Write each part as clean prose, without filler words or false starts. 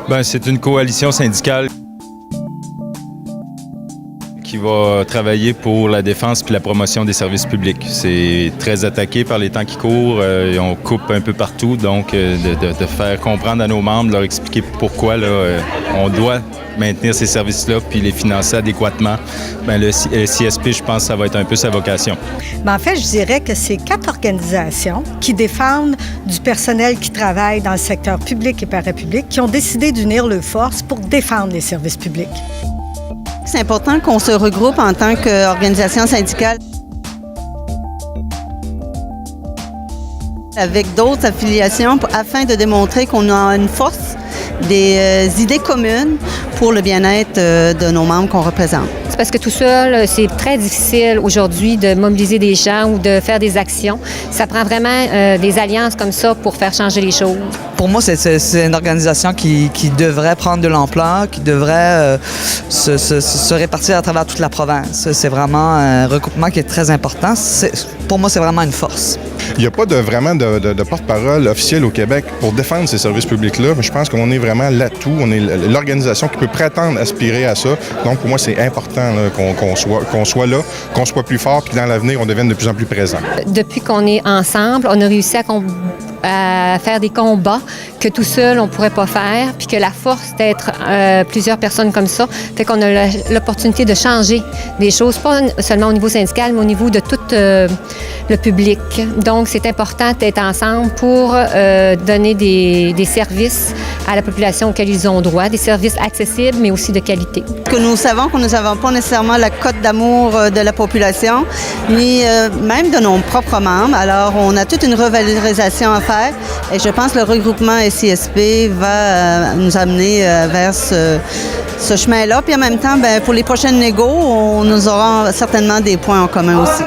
Bien, c'est une coalition syndicale qui va travailler pour la défense et la promotion des services publics. C'est très attaqué par les temps qui courent. On coupe un peu partout. Donc, de faire comprendre à nos membres, leur expliquer pourquoi on doit maintenir ces services-là puis les financer adéquatement. Bien, le CSP, je pense que ça va être un peu sa vocation. Bien, en fait, je dirais que c'est 4 organisations qui défendent du personnel qui travaille dans le secteur public et parapublic qui ont décidé d'unir leurs forces pour défendre les services publics. C'est important qu'on se regroupe en tant qu'organisation syndicale avec d'autres affiliations afin de démontrer qu'on a une force, des idées communes pour le bien-être de nos membres qu'on représente. C'est parce que tout seul, c'est très difficile aujourd'hui de mobiliser des gens ou de faire des actions. Ça prend vraiment des alliances comme ça pour faire changer les choses. Pour moi, c'est une organisation qui devrait prendre de l'ampleur, qui devrait se répartir à travers toute la province. C'est vraiment un regroupement qui est très important. Pour moi, c'est vraiment une force. Il n'y a pas vraiment de porte-parole officielle au Québec pour défendre ces services publics-là, mais je pense qu'on est vraiment l'atout, on est l'organisation qui peut prétendre aspirer à ça. Donc, pour moi, c'est important qu'on soit là, qu'on soit plus fort, puis dans l'avenir, on devienne de plus en plus présent. Depuis qu'on est ensemble, on a réussi à faire des combats que tout seul, on ne pourrait pas faire, puis que la force d'être plusieurs personnes comme ça fait qu'on a l'opportunité de changer des choses, pas seulement au niveau syndical, mais au niveau de tout le public. Donc, c'est important d'être ensemble pour donner des services à la population auxquels ils ont droit, des services accessibles, mais aussi de qualité. Que nous savons que nous n'avons pas nécessairement la cote d'amour de la population, ni même de nos propres membres. Alors, on a toute une revalorisation à faire et je pense que le regroupement SISP va nous amener vers ce chemin-là. Puis en même temps, bien, pour les prochaines négos, nous aurons certainement des points en commun aussi.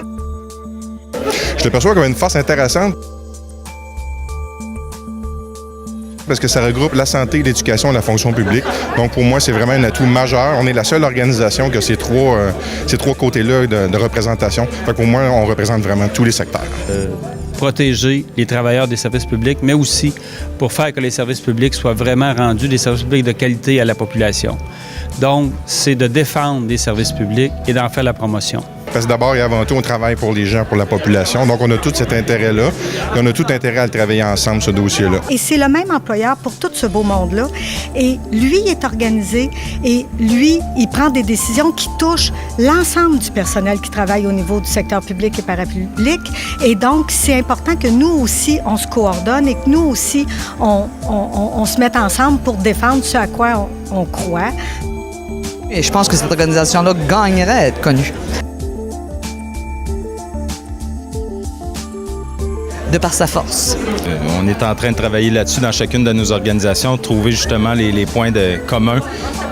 Je le perçois comme une force intéressante parce que ça regroupe la santé, l'éducation et la fonction publique. Donc, pour moi, c'est vraiment un atout majeur. On est la seule organisation qui a ces trois côtés-là de représentation. Fait qu'au moins, on représente vraiment tous les secteurs. Protéger les travailleurs des services publics, mais aussi pour faire que les services publics soient vraiment rendus des services publics de qualité à la population. Donc, c'est de défendre les services publics et d'en faire la promotion. Parce que d'abord et avant tout, on travaille pour les gens, pour la population. Donc, on a tout cet intérêt-là. Et on a tout intérêt à le travailler ensemble, ce dossier-là. Et c'est le même employeur pour tout ce beau monde-là. Et lui est organisé et lui, il prend des décisions qui touchent l'ensemble du personnel qui travaille au niveau du secteur public et parapublic. Et donc, c'est important que nous aussi, on se coordonne et que nous aussi, on se mette ensemble pour défendre ce à quoi on croit. Et je pense que cette organisation-là gagnerait à être connue. De par sa force. On est en train de travailler là-dessus dans chacune de nos organisations, trouver justement les points communs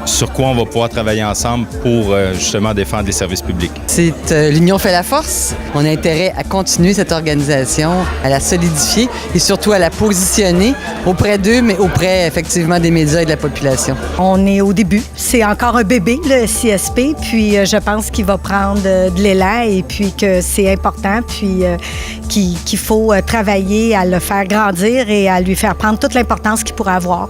sur quoi on va pouvoir travailler ensemble pour justement défendre les services publics. C'est l'union fait la force. On a intérêt à continuer cette organisation, à la solidifier et surtout à la positionner auprès d'eux, mais auprès effectivement des médias et de la population. On est au début. C'est encore un bébé, le CSP, puis je pense qu'il va prendre de l'élan et puis que c'est important, puis qu'il faut travailler à le faire grandir et à lui faire prendre toute l'importance qu'il pourrait avoir.